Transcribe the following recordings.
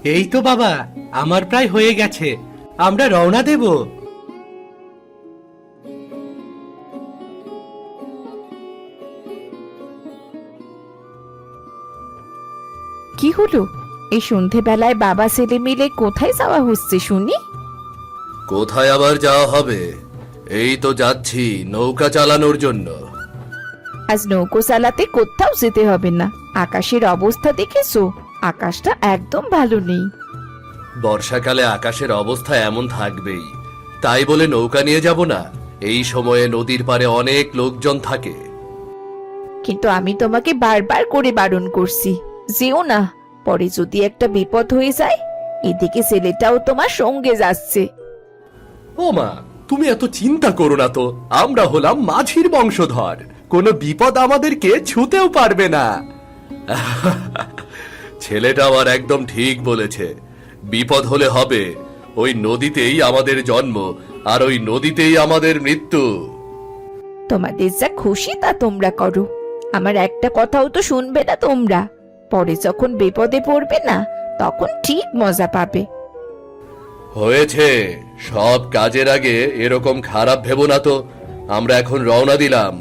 এই তো বাবা, আমার প্রায় হয়ে গেছে। আমরা রওনা দেব। কি হলো? এই সন্ধেবেলায় বাবা ছেলে মিলে কোথায় যাওয়া হচ্ছে শুনি? কোথায় আবার যাওয়া হবে? এই তো যাচ্ছি নৌকা চালানোর জন্য। আজ নৌকো চালাতে কোথাও যেতে হবে না। আকাশের অবস্থা দেখেছো? আকাশটা একদম ভালো নেই। বর্ষাকালে আকাশের অবস্থা এমন থাকবেই, তাই বলে নৌকা নিয়ে যাব না? এই সময়ে নদীর পাড়ে অনেক লোকজন থাকে। কিন্তু আমি তোমাকে বারবার করে বারণ করছি, যেও না। পরে যদি একটা বিপদ হয়ে যায়। এদিকে ছেলেটাও তোমার সঙ্গে যাচ্ছে। ও মা, তুমি এত চিন্তা করো না তো। আমরা হলাম মাঝির বংশধর, কোনো বিপদ আমাদেরকে ছুঁতেও পারবে না। ছেলেটা আবার একদম ঠিক বলেছে। বিপদ হলে হবে, ওই নদীতেই আমাদের জন্ম, আর ওই নদীতেই আমাদের মৃত্যু। তোমাদের যা খুশি তা তোমরা করো। আমার একটা কথাও তো শুনবে না তোমরা। পরে যখন বিপদে পড়বে না, তখন ঠিক মজা পাবে। হয়েছে, সব কাজের আগে এরকম খারাপ ভেবো না তো। আমরা এখন রওনা দিলাম,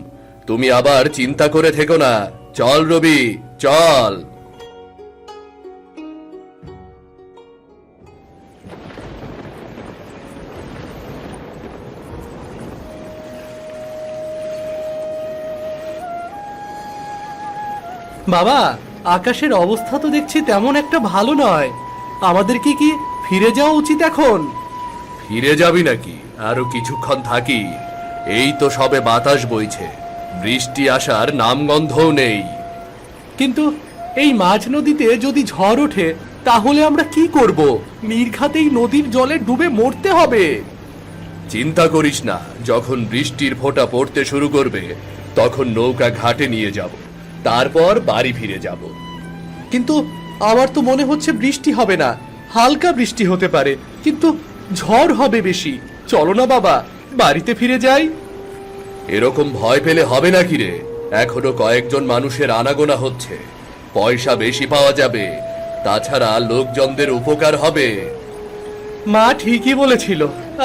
তুমি আবার চিন্তা করে থেকো না। চল রবি, চল। বাবা, আকাশের অবস্থা তো দেখছি তেমন একটা ভালো নয়। আমাদের কি ফিরে যাওয়া উচিত এখন? ফিরে যাবি নাকি? আরো কিছুক্ষণ থাকি। এই তো সবে বাতাস বইছে, বৃষ্টি আসার নামগন্ধও নেই। কিন্তু এই মাঝ নদীতে যদি ঝড় ওঠে, তাহলে আমরা কি করব? নির্ঘাতেই নদীর জলে ডুবে মরতে হবে। চিন্তা করিস না, যখন বৃষ্টির ফোঁটা পড়তে শুরু করবে, তখন নৌকা ঘাটে নিয়ে যাব, তারপর বাড়ি ফিরে যাব। কিন্তু আমার তো মনে হচ্ছে বৃষ্টি হবে না, হালকা বৃষ্টি হতে পারে, কিন্তু ঝড় হবে বেশি। চলো না বাবা, বাড়িতে ফিরে যাই। এরকম ভয় পেলে হবে নাকি রে? এখনো কয়েকজন মানুষের আনাগোনা হচ্ছে, পয়সা বেশি পাওয়া যাবে, তাছাড়া লোকজনদের উপকার হবে। মা ঠিকই বলেছিল,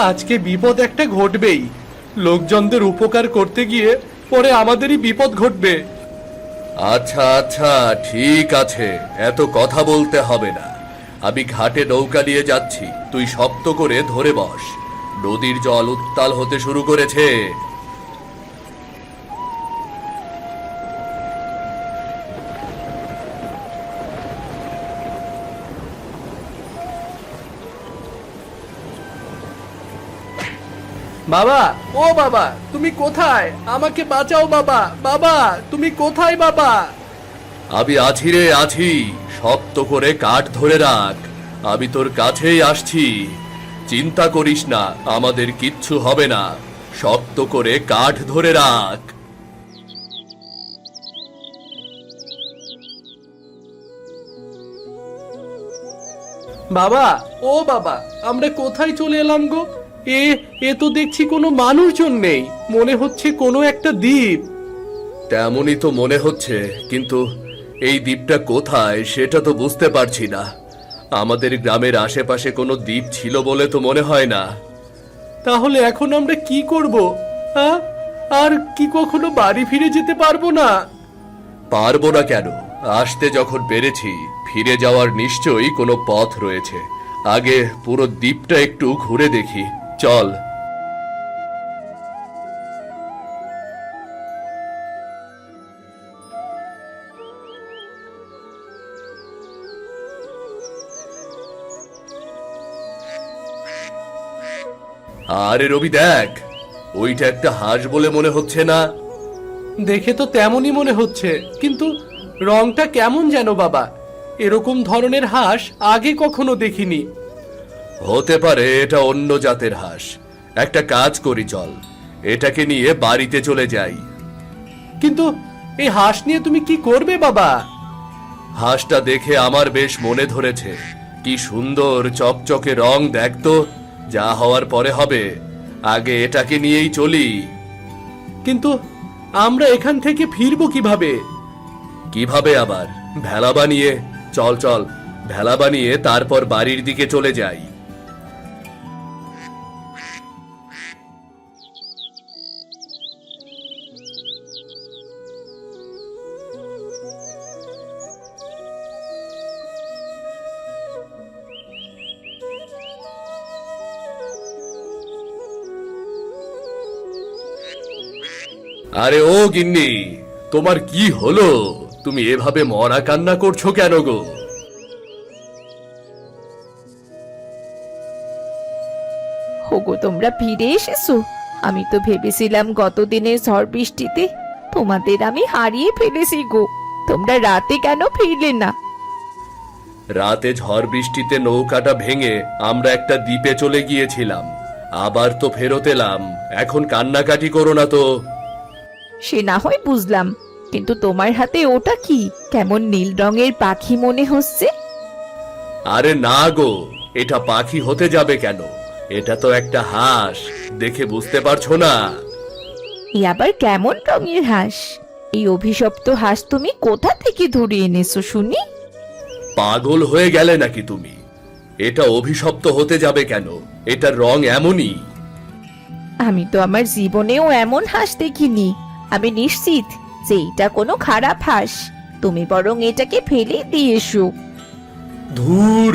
আজকে বিপদ একটা ঘটবেই। লোকজনদের উপকার করতে গিয়ে পরে আমাদেরই বিপদ ঘটবে। আচ্ছা আচ্ছা, ঠিক আছে, এত কথা বলতে হবে না। আমি ঘাটে নৌকা নিয়ে যাচ্ছি, তুই শক্ত করে ধরে বস। নদীর জল উত্তাল হতে শুরু করেছে। বাবা, ও বাবা, তুমি কোথায়? আমাকে বাঁচাও বাবা। বাবা, তুমি কোথায় বাবা? আমি আছি রে, আছি। শক্ত করে কাঠ ধরে রাখ, আমি তোর কাছেই আসছি। চিন্তা করিস না, আমাদের কিচ্ছু হবে না। শক্ত করে কাঠ ধরে রাখ। বাবা, ও বাবা, আমরা কোথায় চলে এলাম গো? এ এ তো দেখছি কোনো মানুষজন নেই, মনে হচ্ছে কোনো একটা দ্বীপ। তেমনই তো মনে হচ্ছে, কিন্তু এই দ্বীপটা কোথায় সেটা তো বুঝতে পারছি না। আমাদের গ্রামের আশেপাশে কোনো দ্বীপ ছিল বলে তো মনে হয় না। তাহলে এখন আমরা কি করব? হ্যাঁ, আর কি কখনো বাড়ি ফিরে যেতে পারবো না? পারবো না কেন? আসতে যখন পেরেছি, ফিরে যাওয়ার নিশ্চয়ই কোনো পথ রয়েছে। আগে পুরো দ্বীপটা একটু ঘুরে দেখি, চল। আরে রবি, দেখ, ওইটা একটা হাঁস বলে মনে হচ্ছে না? দেখে তো তেমনই মনে হচ্ছে, কিন্তু রংটা কেমন যেন বাবা। এরকম ধরনের হাঁস আগে কখনো দেখিনি। হতে পারে এটা অন্য জাতের হাঁস। একটা কাজ করি, চল, এটাকে নিয়ে বাড়িতে চলে যাই। কিন্তু এই হাঁস নিয়ে তুমি কি করবে বাবা? হাঁসটা দেখে আমার বেশ মনে ধরেছে। কি সুন্দর চকচকে রং, দেখতো। যা হওয়ার পরে হবে, আগে এটাকে নিয়েই চলি। কিন্তু আমরা এখান থেকে ফিরবো কিভাবে? কিভাবে আবার? ভেলা বানিয়ে। চল চল, ভেলা বানিয়ে তারপর বাড়ির দিকে চলে যাই। আরে ও গিন্নি, তোমার কি হলো? তুমি এভাবে মরা কান্না করছো কেন গো? হোগো, তোমরা ফিরে এসেছো। আমি তো ভেবেছিলাম গতদিনের ঝড় বৃষ্টিতে তোমাদের আমি হারিয়ে ফেলেছি গো। তোমরা রাতে কেন ফিরলে না? রাতে ঝড় বৃষ্টিতে নৌকাটা ভেঙে আমরা একটা দ্বীপে চলে গিয়েছিলাম, আবার তো ফেরত এলাম। এখন কান্নাকাটি করো না তো। সে না হয় বুঝলাম, কিন্তু তোমার হাতে ওটা কি? কেমন নীল রঙের পাখি মনে হচ্ছে। আরে না গো, এটা পাখি হতে যাবে কেন? এটা তো একটা হাঁস, দেখে বুঝতে পারছো না? এ আবার কেমন রঙের হাঁস? এই অভিশপ্ত হাঁস তুমি কোথা থেকে ধরে এনেছো শুনি? পাগল হয়ে গেলে নাকি তুমি? এটা অভিশপ্ত হতে যাবে কেন? এটার রং এমনই। আমি তো আমার জীবনেও এমন হাঁস দেখিনি। আমি নিশ্চিত যে এটা কোনো খারাপ হাঁস। তুমি বরং এটাকে ফেলে দিয়ে এসো। ধুর,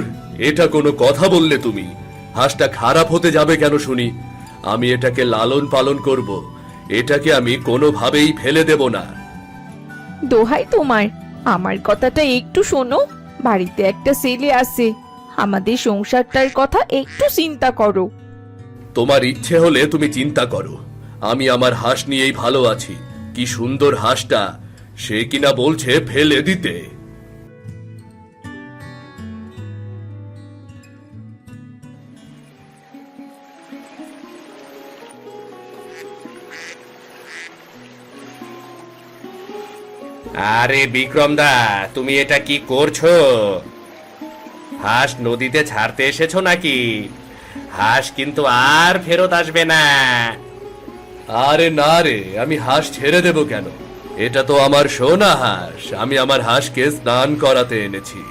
এটা কোনো কথা বললে তুমি? হাঁসটা খারাপ হতে যাবে কেন শুনি? আমি এটাকে লালন পালন করব। এটাকে আমি কোনোভাবেই ফেলে দেব না। দোহাই তোমার, আমার কথাটা একটু শোনো। বাড়িতে একটা ছেলে আছে, আমাদের সংসারটার কথা একটু চিন্তা করো। তোমার ইচ্ছে হলে তুমি চিন্তা করো, আমি আমার হাঁস নিয়েই ভালো আছি। কি সুন্দর হাঁসটা, সে কিনা বলছে ফেলে দিতে। আরে বিক্রম দা, তুমি এটা কি করছো? হাঁস নদীতে ছাড়তে এসেছো নাকি? হাঁস কিন্তু আর ফেরত আসবে না। আরে না রে, আমি হাঁস ছেড়ে দেব কেন? এটা তো আমার সোনা হাঁস, আমি আমার হাঁসকে স্নান করাতে এনেছি।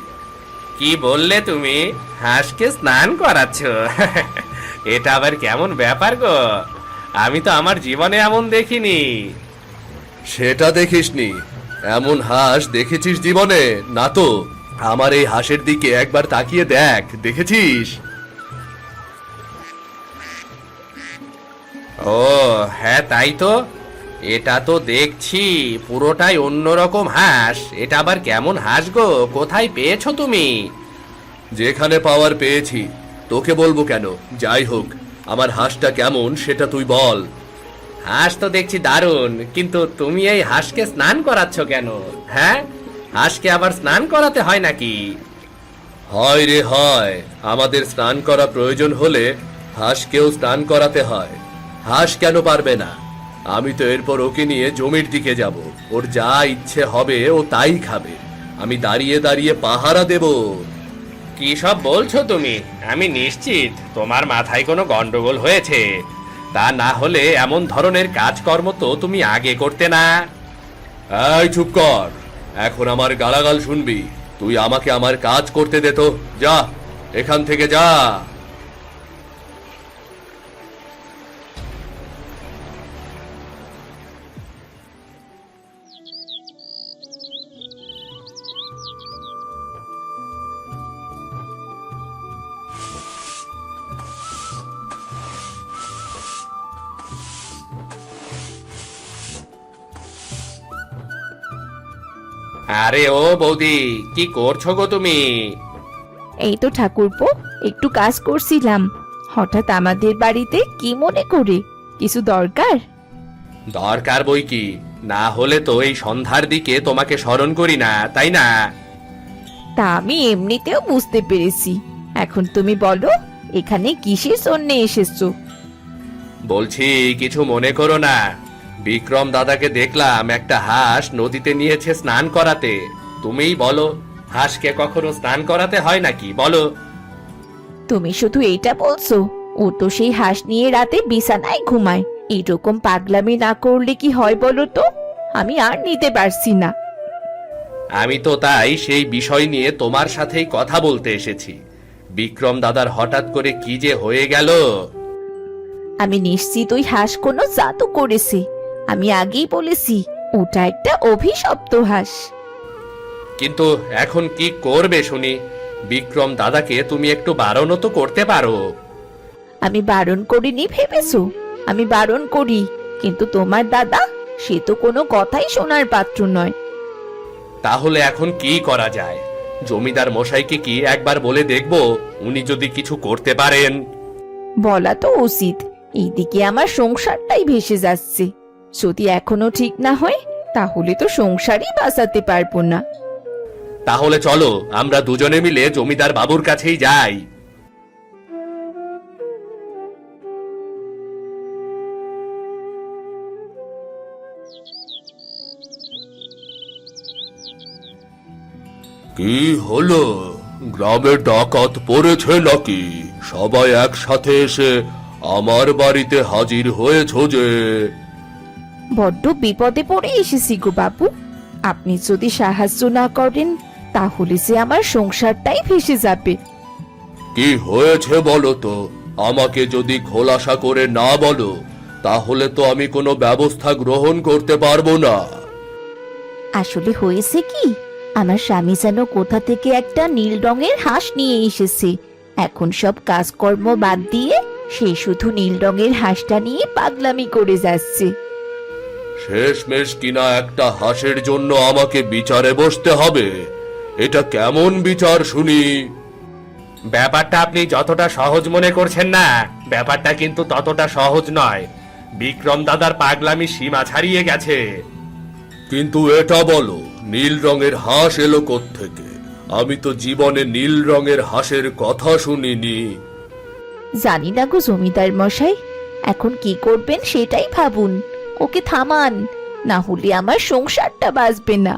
কি বললে তুমি? হাঁসকে স্নান করাচ্ছ? এটা আবার কেমন ব্যাপার গো? আমি তো আমার জীবনে এমন দেখিনি। সেটা দেখিসনি? এমন হাঁস দেখেছিস জীবনে? না তো। আমার এই হাঁসের দিকে একবার তাকিয়ে দেখ, দেখেছিস? ও হ্যাঁ, তাই তো। এটা তো দেখছি পুরোটাই অন্যরকম হাঁস। এটা আবার কেমন হাঁস গো? কোথায় পেয়েছো তুমি? যেখানে পাওয়ার পেয়েছি, তোকে বলবো কেন? যাই হোক, আমার হাঁসটা কেমন সেটা তুই বল। হাঁস তো দেখছি দারুণ, কিন্তু তুমি এই হাঁসকে স্নান করাচ্ছ কেন? হ্যাঁ, হাঁসকে আবার স্নান করাতে হয় নাকি? হয় রে হয়, আমাদের স্নান করা প্রয়োজন হলে হাঁসকেও স্নান করাতে হয়। হাঁস কেন পারবে না? আমি তো এরপর ওকে নিয়ে জমির দিকে যাব। ওর যা ইচ্ছে হবে ও তাই খাবে। আমি দাঁড়িয়ে দাঁড়িয়ে পাহারা দেব। কি সব বলছো তুমি? আমি নিশ্চিত তোমার মাথায় কোনো গন্ডগোল হয়েছে। তা না হলে এমন ধরনের কাজকর্ম তো তুমি আগে করতে না। এই চুপ কর, এখন আমার গালাগাল শুনবি? তুই আমাকে আমার কাজ করতে দে তো। যা, এখান থেকে যা। আরে ও বৌদি, কি করছো গো তুমি? এই তো ঠাকুরপো, একটু কাজ করছিলাম। হঠাৎ আমাদের বাড়িতে কি মনে করে? কিছু দরকার? দরকার বই কি, না হলে তো এই সন্ধ্যার দিকে তোমাকে স্মরণ করি না, তাই না? তা আমি এমনিতেও বুঝতে পেরেছি। এখন তুমি বলো, এখানে কিসের জন্য এসেছো? বলছি কিছু মনে করো না। বিক্রম দাদাকে দেখলাম একটা হাঁস নদীতে নিয়েছে স্নান করাতে। তুমিই বলো, হাঁসকে কখনো স্নান করাতে হয় নাকি বলো? তুমি শুধু এইটা বলছো? ও তো সেই হাঁস নিয়ে রাতে বিছানায় ঘুমায়। এরকম পাগলামি না করলে কি হয় বলো তো? আমি আর নিতে পারছি না। আমি তো তাই সেই বিষয় নিয়ে তোমার সাথেই কথা বলতে এসেছি। বিক্রম দাদার হঠাৎ করে কি যে হয়ে গেল। আমি নিশ্চিত ওই হাঁস কোনো জাদু করেছে। আমি আগেই বলেছি ওটা একটা অভিশপ্ত হাঁস। কিন্তু এখন কি করবে শুনি? বিক্রম দাদাকে তুমি একটু বারণও তো করতে পারো। আমি বারণ করিনি ভেবেছো? আমি বারণ করি, কিন্তু তোমার দাদা সে তো কোনো কথাই শোনার পাত্র নয়। তাহলে এখন কি করা যায়? জমিদার মশাইকে কি একবার বলে দেখব, উনি যদি কিছু করতে পারেন? বলা তো উচিত। এইদিকে আমার সংসারটাই ভেসে যাচ্ছে। যদি এখনো ঠিক না হয় তাহলে তো সংসারই বাঁচাতে পারবো না। তাহলে চলো আমরা দুজনে মিলে জমিদার বাবুর কাছেই যাই। কি হলো? গ্রামে ডাকাত পড়েছে নাকি? সবাই একসাথে এসে আমার বাড়িতে হাজির হয়েছো যে? বড্ড বিপদে পড়ে এসেছি গো বাবু। আপনি যদি সাহায্য না করেন তাহলে যে আমার সংসারটাই ভেসে যাবে। কি হয়েছে বলো তো? আমাকে যদি খোলাসা করে না বলো তাহলে তো আমি কোনো ব্যবস্থা গ্রহণ করতে পারবো না। আসলে হয়েছে কি, আমার স্বামী যেন কোথা থেকে একটা নীল রঙের হাঁস নিয়ে এসেছে। এখন সব কাজকর্ম বাদ দিয়ে সে শুধু নীল রঙের হাঁসটা নিয়ে পাগলামি করে যাচ্ছে। শেষমেশ কিনা একটা হাঁসের জন্য আমাকে বিচারে বসতে হবে? এটা কেমন বিচার শুনি? ব্যাপারটা আপনি যতটা সহজ মনে করছেন না, ব্যাপারটা কিন্তু ততটা সহজ নয়। বিক্রম দাদার পাগলামি সীমা ছাড়িয়ে গেছে। কিন্তু এটা বলো, নীল রঙের হাঁস এলো কোত্থেকে? আমি তো জীবনে নীল রঙের হাঁসের কথা শুনিনি। জানি না গো জমিদার মশাই, এখন কি করবেন সেটাই ভাবুন। ওকে থামান, না হলে আমার সংসারটা বাঁচবে না।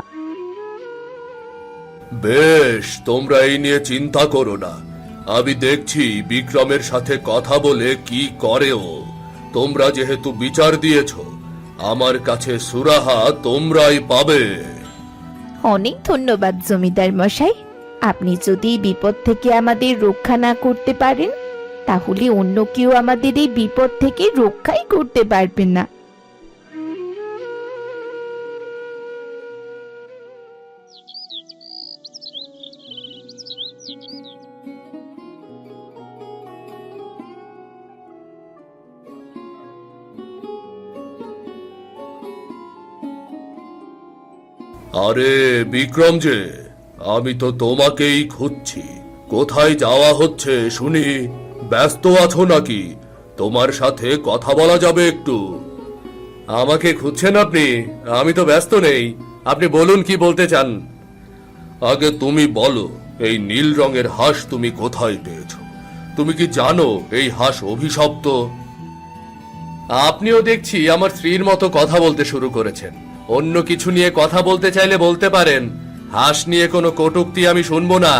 বেশ, তোমরা এই নিয়ে চিন্তা করো না। আমি দেখছি বিক্রমের সাথে কথা বলে কি করে ও। তোমরা যেহেতু বিচার দিয়েছ, আমার কাছে সুরাহা তোমরাই পাবে। অনেক ধন্যবাদ জমিদার মশাই। আপনি যদি এই বিপদ থেকে আমাদের রক্ষা না করতে পারেন তাহলে অন্য কেউ আমাদের এই বিপদ থেকে রক্ষাই করতে পারবে না। আরে বিক্রম যে, আমি তো তোমাকেই খুঁজছি। কোথায় যাওয়া হচ্ছে শুনি? ব্যস্ত আছো নাকি? তোমার সাথে কথা বলা যাবে একটু? আমাকে খুঁজছেন আপনি? আমি তো ব্যস্ত নেই, আপনি বলুন কি বলতে চান। আগে তুমি বলো, এই নীল রঙের হাঁস তুমি কোথায় পেয়েছো? তুমি কি জানো এই হাঁস অভিশপ্ত? আপনিও দেখছি আমার স্ত্রীর মতো কথা বলতে শুরু করেছেন। অন্য কিছু নিয়ে কথা বলতে চাইলে বলতে পারেন, হাঁস নিয়ে কোনো কটূক্তি আমি শুনবো না।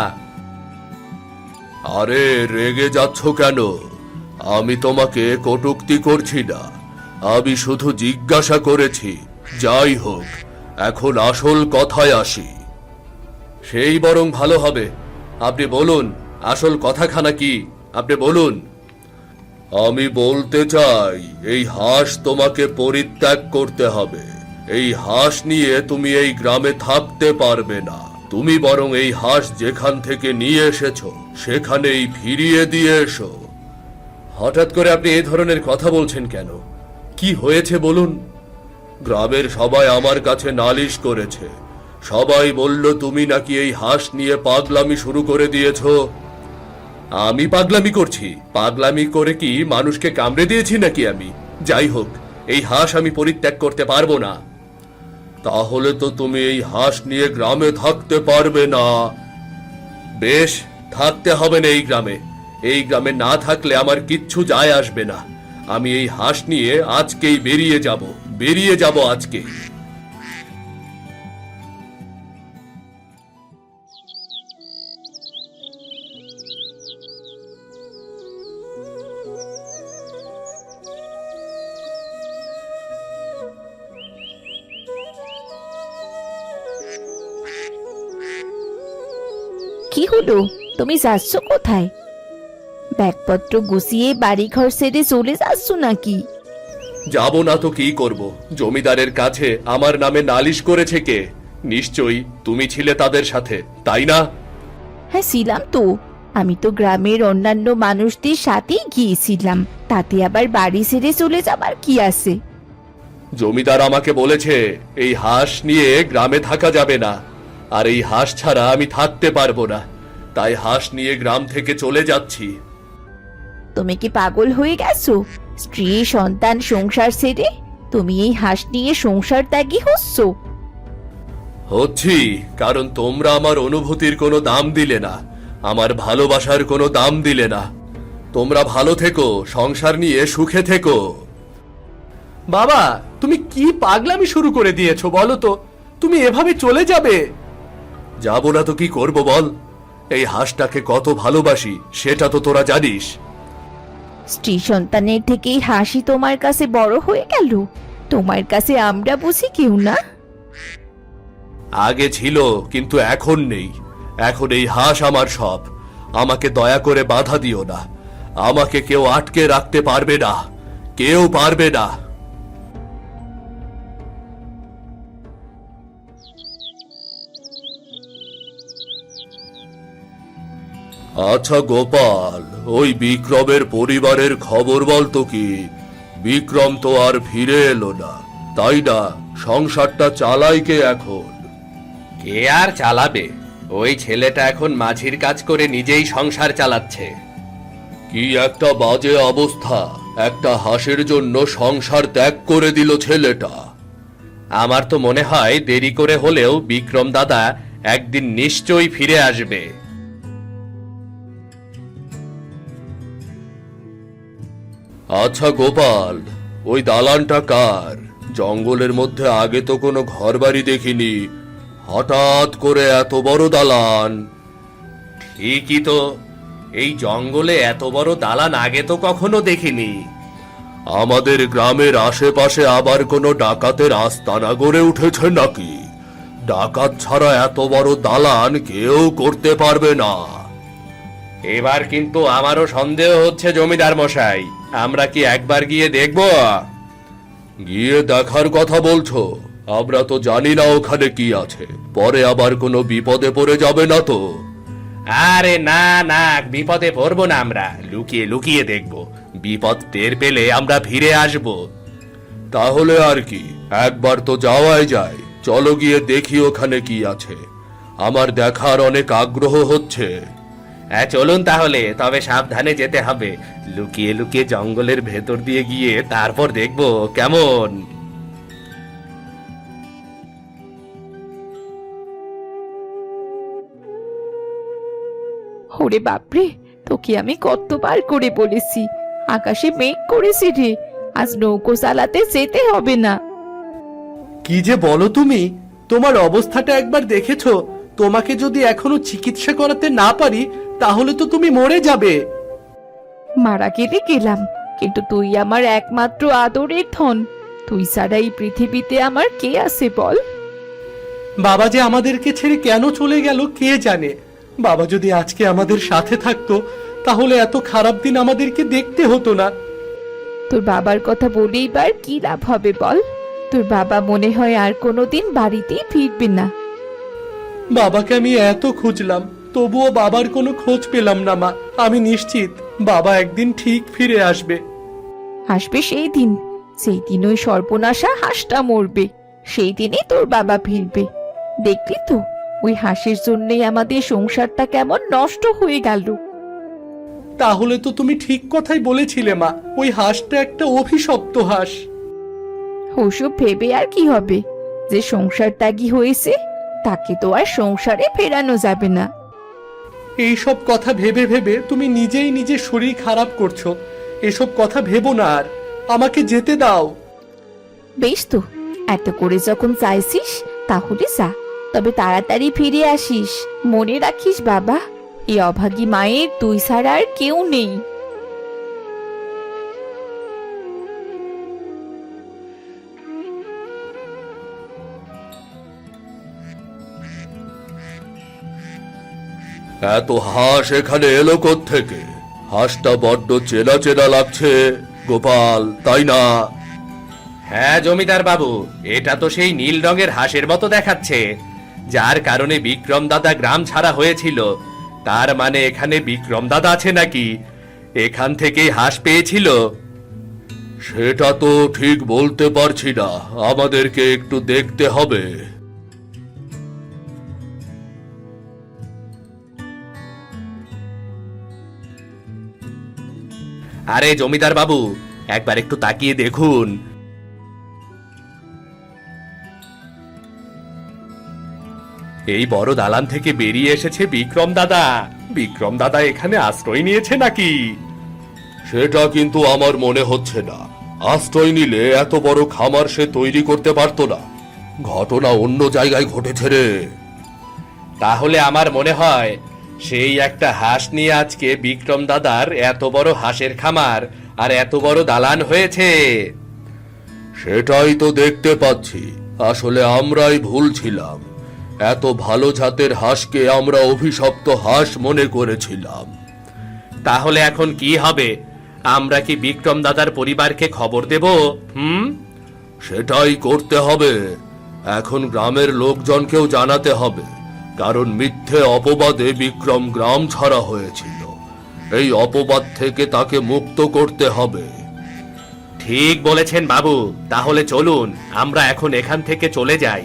আরে রেগে যাচ্ছ কেন? আমি তোমাকে কটূক্তি করছি না, আমি শুধু জিজ্ঞাসা করেছি। যাই হোক, এখন আসল কথায় আসি। সেই বরং ভালো হবে। আপনি বলুন, আসল কথাখানা কি? আপনি বলুন। আমি বলতে চাই, এই হাঁস তোমাকে পরিত্যাগ করতে হবে। এই হাঁস নিয়ে তুমি এই গ্রামে থাকতে পারবে না। তুমি বরং এই হাঁস যেখান থেকে নিয়ে এসেছো সেখানেই ফিরিয়ে দিয়ে এসো। হঠাৎ করে আপনি এই ধরনের কথা বলছেন কেন? কি হয়েছে বলুন। গ্রামের সবাই আমার কাছে নালিশ করেছে। সবাই বলল তুমি নাকি এই হাঁস নিয়ে পাগলামি শুরু করে দিয়েছো। আমি পাগলামি করছি? পাগলামি করে কি মানুষকে কামড়ে দিয়েছি নাকি আমি? যাই হোক, এই হাঁস আমি পরিত্যাগ করতে পারবো না। তাহলে তো তুমি এই হাঁস নিয়ে গ্রামে থাকতে পারবে না। বেশ, থাকতে হবে না এই গ্রামে। এই গ্রামে না থাকলে আমার কিচ্ছু যায় আসবে না। আমি এই হাঁস নিয়ে আজকেই বেরিয়ে যাব আজকে। কি হলো? তুমি যাচ্ছ কোথায়? ব্যাগপত্র গুছিয়ে বাড়িঘর ছেড়ে চলে যাচ্ছ নাকি? যাব না তো কি করব? জমিদারের কাছে আমার নামে নালিশ করেছে কে? নিশ্চয়ই তুমি ছিলে তাদের সাথে, তাই না? হ্যাঁ ছিলাম তো। আমি তো গ্রামের অন্যান্য মানুষদের সাথেই গিয়েছিলাম, তাতে আবার বাড়ি ছেড়ে চলে যাবার কি আছে? জমিদার আমাকে বলেছে এই হাঁস নিয়ে গ্রামে থাকা যাবে না, আর এই হাঁস ছাড়া আমি থাকতে পারবো না, তাই হাঁস নিয়ে গ্রাম থেকে চলে যাচ্ছি। তুমি কি পাগল হয়ে গেছো? স্ত্রী সন্তান সংসার ছেড়ে তুমি এই হাঁস নিয়ে সংসার ত্যাগী হচ্ছ? হচ্ছি কারণ তোমরা আমার অনুভূতির কোনো দাম দিলে না, আমার ভালোবাসার কোনো দাম দিলে না। তোমরা ভালো থেকো, সংসার নিয়ে সুখে থেকো। বাবা, তুমি কি পাগলামি শুরু করে দিয়েছো বলো তো? তুমি এভাবে চলে যাবে? যাব না তো কি করব বল? এই হাঁসটাকে কত ভালোবাসি সেটা তো তোরা জানিস। স্ত্রী সন্তানের থেকেই হাসি তোমার কাছে বড় হয়ে গেল? তোমার কাছে আমরা বুঝি কেউ না? আগে ছিল কিন্তু এখন নেই। এখন এই হাঁস আমার সব। আমাকে দয়া করে বাধা দিও না। আমাকে কেউ আটকে রাখতে পারবে না, কেউ পারবে না। আচ্ছা গোপাল, ওই বিক্রমের পরিবারের খবর বলতো কি? বিক্রম তো আর ফিরে এলো না, তাই না? সংসারটা চালায় কে এখন? কে আর চালাবে? ওই ছেলেটা এখন মাঝির কাজ করে নিজেই সংসার চালাচ্ছে। কি একটা বাজে অবস্থা! একটা হাঁসের জন্য সংসার ত্যাগ করে দিল ছেলেটা। আমার তো মনে হয় দেরি করে হলেও বিক্রম দাদা একদিন নিশ্চয়ই ফিরে আসবে। আচ্ছা গোপাল, ওই দালানটা কার? জঙ্গলের মধ্যে আগে তো কোনো ঘরবাড়ি দেখিনি, হঠাৎ করে এত বড় দালান। ঠিকই তো, এই জঙ্গলে এত বড় দালান আগে তো কখনো দেখিনি। আমাদের গ্রামের আশেপাশে আবার কোনো ডাকাতের আস্তানা গড়ে উঠেছে নাকি? ডাকাত ছাড়া এত বড় দালান কেউ করতে পারবে না। এবার কিন্তু আমারও সন্দেহ হচ্ছে জমিদার মশাই। আমরা কি একবার গিয়ে দেখব? গিয়ে দেখার কথা বলছো? আমরা তো জানি না ওখানে কি আছে, পরে আবার কোনো বিপদে পড়ে যাবে না তো? আরে না না, বিপদে পড়বো না, আমরা লুকিয়ে লুকিয়ে দেখব। বিপদ টের পেলে আমরা ফিরে আসব। তাহলে আর কি, একবার তো যাওয়াই যায়। চলো গিয়ে দেখি ওখানে কি আছে। আমার দেখার অনেক আগ্রহ হচ্ছে। হ্যাঁ চলুন তাহলে, তবে সাবধানে যেতে হবে। লুকিয়ে লুকিয়ে জঙ্গলের ভেতর দিয়ে গিয়ে তারপর দেখব কেমন। ওরে বাপরে, তোকে আমি কতবার করে বলেছি আকাশে মেঘ করেছে রে, আজ নৌকো চালাতে যেতে হবে না। কি যে বলো তুমি! তোমার অবস্থাটা একবার দেখেছো? তোমাকে যদি এখনো চিকিৎসা করাতে না পারি তাহলে তো তুমি মরে যাবে। মারা গেলে গেলাম, কিন্তু তুই আমার একমাত্র আদরের ধন। তুই ছাড়া এই পৃথিবীতে আমার কে আছে বল? বাবা যে আমাদেরকে ছেড়ে কেন চলে গেল কে জানে। বাবা যদি আজকে আমাদের সাথে থাকতো তাহলে এত খারাপ দিন আমাদেরকে দেখতে হতো না। তোর বাবার কথা বলেই বার কি লাভ হবে বল? তোর বাবা মনে হয় আর কোনোদিন বাড়িতেই ফিরবে না। বাবাকে আমি এত খুঁজলাম, তবুও বাবার কোনো খোঁজ পেলাম না মা। আমি নিশ্চিত বাবা একদিন ঠিক ফিরে আসবে। আসবে সেই দিন, সেই দিন ওই সর্বনাশা হাঁসটা মরবে। সেই দিনই তোর বাবা ফিরবে। দেখলি তো, ওই হাঁসের জন্যই আমাদের সংসারটা কেমন নষ্ট হয়ে গেল। তাহলে তো তুমি ঠিক কথাই বলেছিলে মা, ওই হাঁসটা একটা অভিশপ্ত হাঁস। ওসব ভেবে আর কি হবে? যে সংসার ত্যাগী হয়েছে তাকে তো আর সংসারে ফেরানো যাবে না। এই সব কথা ভেবে ভেবে তুমি নিজেই নিজের শরীর খারাপ করছো। এসব কথা ভেবো না আর, আমাকে যেতে দাও। বেশ তো, এত করে যখন চাইছিস তাহলে যা, তবে তাড়াতাড়ি ফিরে আসিস। মনে রাখিস বাবা, এই অভাগী মায়ের তুই ছাড়া আর কেউ নেই। এত হাঁস এখানে এলো থেকে? হাঁসটা বড্ড চেনা চেনা লাগছে গোপাল, তাই না? হ্যাঁ জমিদার বাবু, এটা তো সেই নীল রঙের হাঁসের মতো দেখাচ্ছে, যার কারণে বিক্রম দাদা গ্রাম ছাড়া হয়েছিল। তার মানে এখানে বিক্রম দাদা আছে নাকি? এখান থেকেই হাঁস পেয়েছিল? সেটা তো ঠিক বলতে পারছি না, আমাদেরকে একটু দেখতে হবে। আরে জমিদার বাবু, একবার একটু তাকিয়ে দেখুন। এই বড় দালান থেকে বেরিয়ে এসেছে বিক্রম দাদা। বিক্রম দাদা এখানে আশ্রয় নিয়েছে নাকি? সেটা কিন্তু আমার মনে হচ্ছে না। আশ্রয় নিলে এত বড় খামার সে তৈরি করতে পারতো না। ঘটনা অন্য জায়গায় ঘটেছে রে। তাহলে আমার মনে হয় সেই একটা হাঁস নিয়ে আজকে বিক্রম দাদার এত বড় হাঁসের খামার আর এত বড় দালান হয়েছে। সেটাই তো দেখতে পাচ্ছি, আসলে আমরাই ভুল ছিলাম। এত ভালো জাতের হাঁসকে আমরা অভিশপ্ত হাঁস মনে করেছিলাম। তাহলে এখন কি হবে? আমরা কি বিক্রম দাদার পরিবারকে খবর দেব? সেটাই করতে হবে। এখন গ্রামের লোকজনকেও জানাতে হবে, কারণ মিথ্যে অপবাদে বিক্রম গ্রাম ছাড়া হয়েছিল। এই অপবাদ থেকে তাকে মুক্ত করতে হবে। ঠিক বলেছেন বাবু, তাহলে চলুন আমরা এখন এখান থেকে চলে যাই।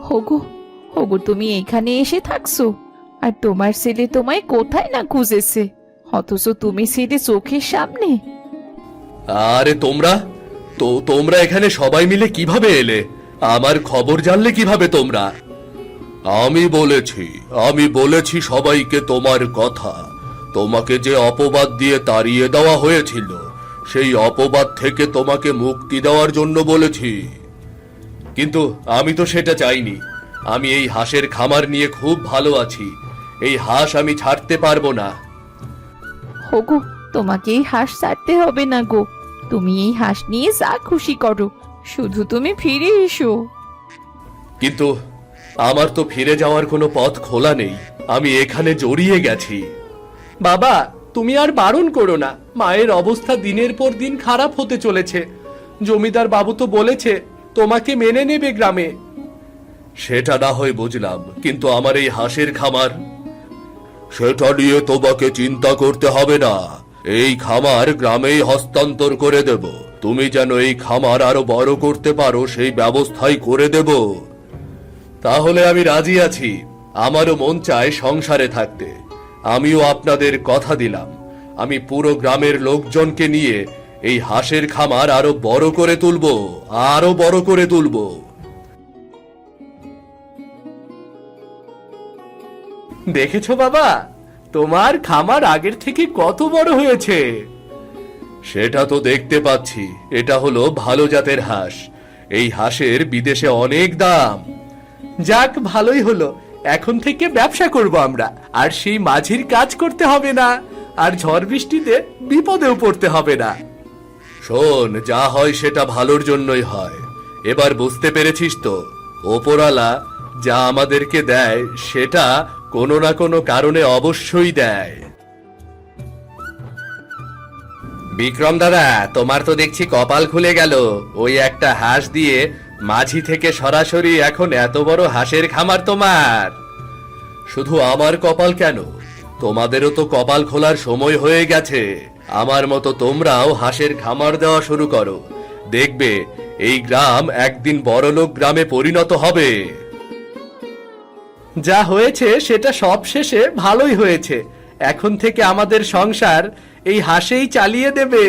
হোগো, হোগো, তুমি এখানে এসে থাকছো? আর তোমার ছেলে তোমায় কোথায় না খুঁজেছে, অথচ তুমি ছেলে চোখের সামনে। আরে তোমরা এখানে সবাই মিলে কিভাবে এলে? আমার খবর জানলে কিভাবে তোমরা? আমি বলেছি সবাইকে তোমার কথা। তোমাকে যে অপবাদ দিয়ে তাড়িয়ে দেওয়া হয়েছিল, সেই অপবাদ থেকে তোমাকে মুক্তি দেওয়ার জন্য বলেছি। কিন্তু আমি তো সেটা চাইনি। আমি এই হাঁসের খামার নিয়ে খুব ভালো আছি। এই হাঁস আমি ছাড়তে পারবো না। হোগো, তোমাকে এই হাঁস ছাড়তে হবে না গো। তুমি এই হাঁস নিয়ে যা খুশি করো, শুধু তুমি ফিরে এসো। কিন্তু আমার তো ফিরে যাওয়ার কোনো পথ খোলা নেই। আমি এখানে জড়িয়ে গেছি। বাবা, তুমি আর বারণ করো না। মায়ের অবস্থা দিনের পর দিন খারাপ হতে চলেছে। জমিদার বাবু তো বলেছে তোমাকে মেনে নেবে গ্রামে। সেটা না হয় বুঝলাম, কিন্তু আমার এই হাঁসের খামার, সেটা নিয়ে তোমাকে চিন্তা করতে হবে না। এই খামার গ্রামেই হস্তান্তর করে দেব। তুমি যেন এই খামার আরো বড় করতে পারো সেই ব্যবস্থাই করে দেব। তাহলে আমি রাজি আছি। আমারও মন চায় সংসারে থাকতে। আমিও আপনাদের কথা দিলাম, আমি পুরো গ্রামের লোকজনকে নিয়ে এই হাঁসের খামার আরো বড় করে তুলবো, আরো বড় করে তুলবো। দেখেছো বাবা, তোমার খামার আগের থেকে কত বড় হয়েছে। সেটা তো দেখতে পাচ্ছি। এটা হলো ভালো জাতের হাঁস। এই হাঁসের বিদেশে অনেক দাম। যাক, ভালোই হলো। এখন থেকে ব্যবসা করব আমরা, আর সেই মাঝির কাজ করতে হবে না, আর ঝড় বৃষ্টিতে বিপদেও পড়তে হবে না। শোন, যা হয় সেটা ভালোর জন্যই হয়। এবার বুঝতে পেরেছিস তো, ওপরওয়ালা যা আমাদেরকে দেয় সেটা কোনো না কোনো কারণে অবশ্যই দেয়। বিক্রম দাদা, তোমার তো দেখছি কপাল খুলে গেল। ওই একটা হাঁস দিয়ে মাঝি থেকে সরাসরি এখন এত বড় হাঁসের খামার তোমার। শুধু আমার কপাল কেন, তোমাদেরও তো কপাল খোলার সময় হয়ে গেছে। আমার মতো তোমরাও হাঁসের খামার দেওয়া শুরু করো। দেখবে এই গ্রাম একদিন বড়লোক গ্রামে পরিণত হবে। যা হয়েছে সেটা সব শেষে ভালোই হয়েছে। এখন থেকে আমাদের সংসার এই হাঁসেই চালিয়ে দেবে।